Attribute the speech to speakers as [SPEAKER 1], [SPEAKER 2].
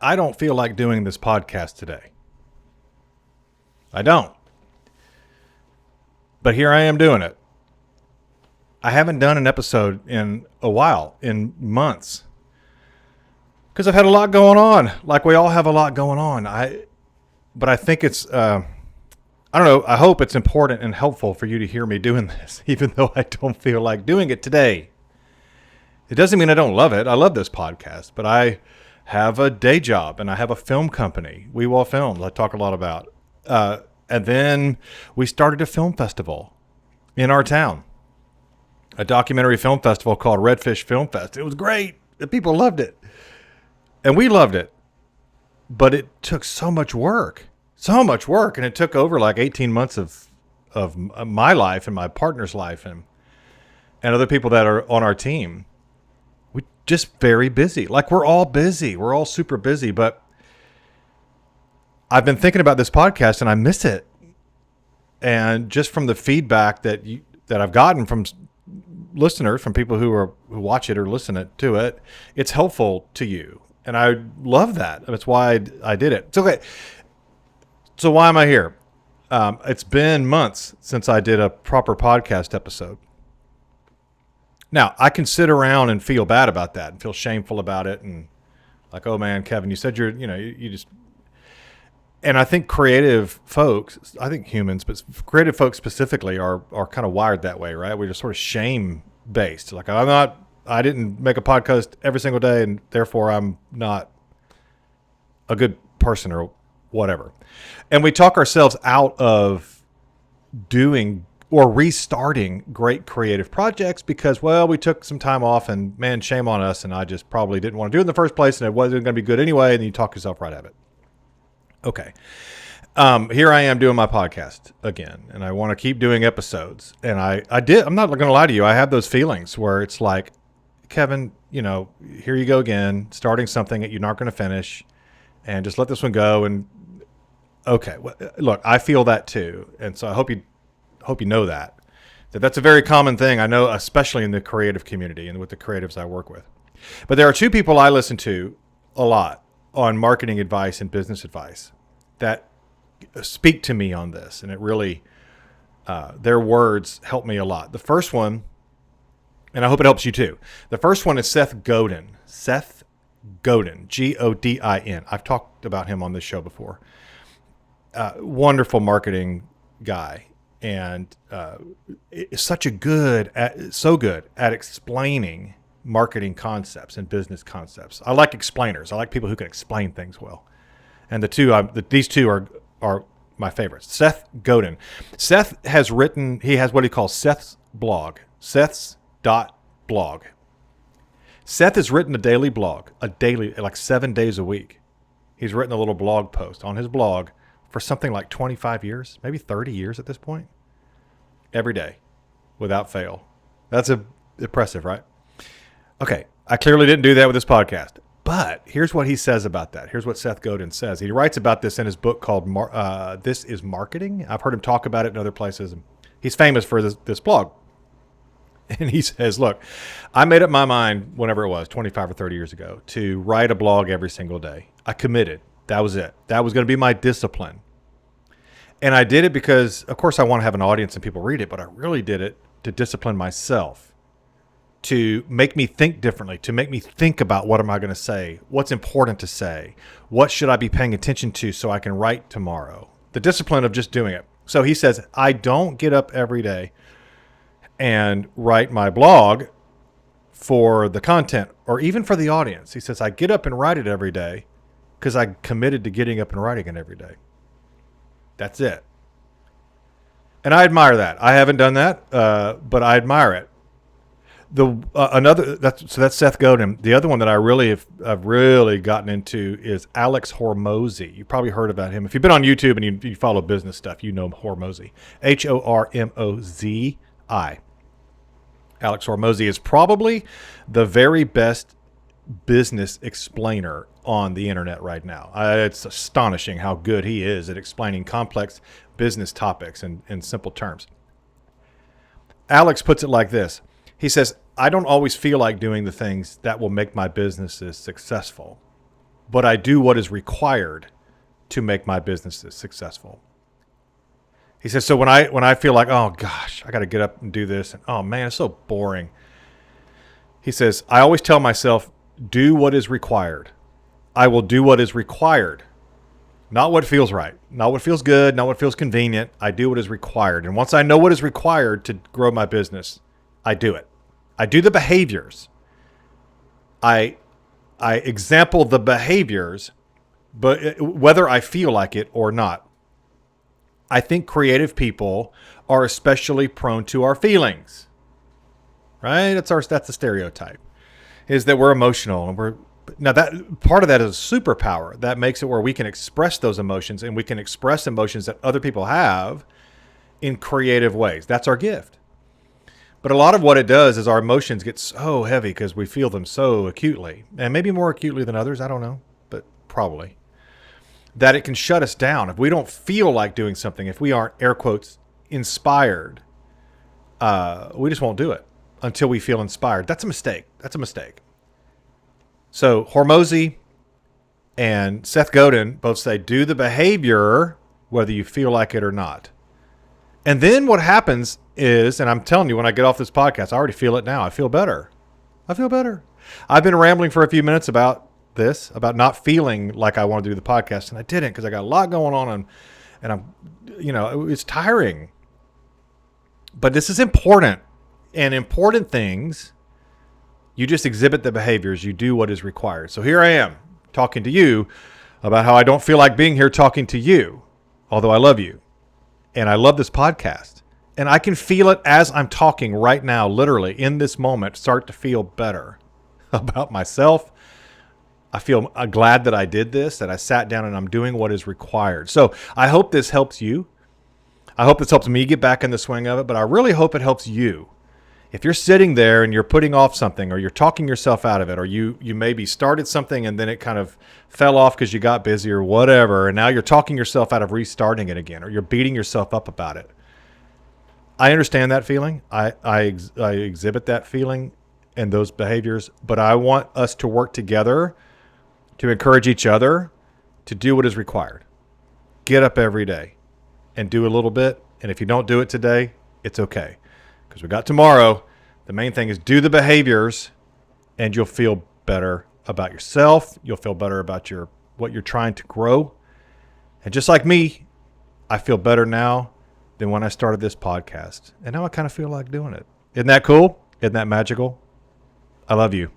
[SPEAKER 1] I don't feel like doing this podcast today. I don't. But here I am doing it. I haven't done an episode in a while, in months. Because I've had a lot going on. Like we all have a lot going on. But I think it's, I don't know, I hope it's important and helpful for you to hear me doing this, even though I don't feel like doing it today. It doesn't mean I don't love it. I love this podcast, but I have a day job and I have a film company, We Wall Films, I talk a lot about. And then we started a film festival in our town, a documentary film festival called Redfish Film Fest. It was great. The people loved it. And we loved it. But it took so much work. And it took over like 18 months of my life and my partner's life and other people that are on our team. We're just very busy. Like we're all busy. We're all super busy. But I've been thinking about this podcast and I miss it. And just from the feedback that I've gotten from listeners, from people who watch it or listen to it, it's helpful to you. And I love that. That's why I did it. It's okay. So why am I here? It's been months since I did a proper podcast episode. Now, I can sit around and feel bad about that and feel shameful about it. And like, oh man, Kevin, you said you just... And I think creative folks, I think humans, but creative folks specifically are kind of wired that way, right? We're just sort of shame based. Like I didn't make a podcast every single day and therefore I'm not a good person or whatever. And we talk ourselves out of doing or restarting great creative projects because, well, we took some time off and man, shame on us. And I just probably didn't want to do it in the first place and it wasn't going to be good anyway. And you talk yourself right out of it. Okay. Here I am doing my podcast again, and I want to keep doing episodes. And I'm not going to lie to you. I have those feelings where it's like, Kevin, here you go again, starting something that you're not going to finish and just let this one go. And okay, well, look, I feel that too. And so I hope you know that's a very common thing. I know, especially in the creative community and with the creatives I work with. But there are two people I listen to a lot on marketing advice and business advice that speak to me on this. And it really, their words help me a lot. The first one, and I hope it helps you too. The first one is Seth Godin. Seth Godin, Godin. I've talked about him on this show before. Wonderful marketing guy. And is so good at explaining marketing concepts and business concepts. I like explainers. I like people who can explain things well. And these two are my favorites. Seth Godin. Seth has written, he has what he calls Seth's blog, Seth's.blog. Seth has written a daily blog, like 7 days a week. He's written a little blog post on his blog for something like 25 years, maybe 30 years at this point. Every day, without fail. That's impressive, right? Okay, I clearly didn't do that with this podcast. But here's what he says about that. Here's what Seth Godin says. He writes about this in his book called This is Marketing. I've heard him talk about it in other places. He's famous for this blog. And he says, look, I made up my mind whenever it was, 25 or 30 years ago, to write a blog every single day. I committed. That was it. That was going to be my discipline. And I did it because, of course, I want to have an audience and people read it, but I really did it to discipline myself, to make me think differently, to make me think about what am I going to say, what's important to say, what should I be paying attention to so I can write tomorrow. The discipline of just doing it. So he says, I don't get up every day and write my blog for the content or even for the audience. He says, I get up and write it every day because I committed to getting up and writing it every day. That's it. And I admire that. I haven't done that, but I admire it. That's Seth Godin. The other one that I've really gotten into is Alex Hormozi. You probably heard about him. If you've been on YouTube and you follow business stuff, you know Hormozi. Hormozi. Alex Hormozi is probably the very best business explainer on the internet right now. It's astonishing how good he is at explaining complex business topics in simple terms. Alex puts it like this. He says, I don't always feel like doing the things that will make my businesses successful. but I do what is required to make my businesses successful. He says, so when I feel like, oh gosh, I got to get up and do this, and oh man, it's so boring. He says, I always tell myself, do what is required. I will do what is required. Not what feels right. Not what feels good. Not what feels convenient. I do what is required. And once I know what is required to grow my business, I do it. I do the behaviors. I example the behaviors, but whether I feel like it or not. I think creative people are especially prone to our feelings. Right? That's the stereotype. Is that we're emotional, and now that part of that is a superpower that makes it where we can express those emotions, and we can express emotions that other people have in creative ways. That's our gift. But a lot of what it does is our emotions get so heavy because we feel them so acutely, and maybe more acutely than others. I don't know, but probably that it can shut us down if we don't feel like doing something. If we aren't, air quotes, inspired, we just won't do it until we feel inspired. That's a mistake. So Hormozi and Seth Godin both say, do the behavior whether you feel like it or not. And then what happens is, and I'm telling you, when I get off this podcast, I already feel it now. I feel better. I've been rambling for a few minutes about this, about not feeling like I want to do the podcast, and I didn't because I got a lot going on, and I'm, it's tiring. But this is important. And important things, you just exhibit the behaviors. You do what is required. So here I am talking to you about how I don't feel like being here talking to you, although I love you. And I love this podcast. And I can feel it as I'm talking right now, literally in this moment, start to feel better about myself. I feel glad that I did this, that I sat down and I'm doing what is required. So I hope this helps you. I hope this helps me get back in the swing of it, but I really hope it helps you. If you're sitting there and you're putting off something, or you're talking yourself out of it, or you maybe started something and then it kind of fell off because you got busy or whatever, and now you're talking yourself out of restarting it again, or you're beating yourself up about it. I understand that feeling. I exhibit that feeling and those behaviors, but I want us to work together to encourage each other to do what is required. Get up every day and do a little bit. And if you don't do it today, it's okay. Because we got tomorrow. The main thing is do the behaviors, and you'll feel better about yourself. You'll feel better about what you're trying to grow. And just like me, I feel better now than when I started this podcast. And now I kind of feel like doing it. Isn't that cool? Isn't that magical? I love you.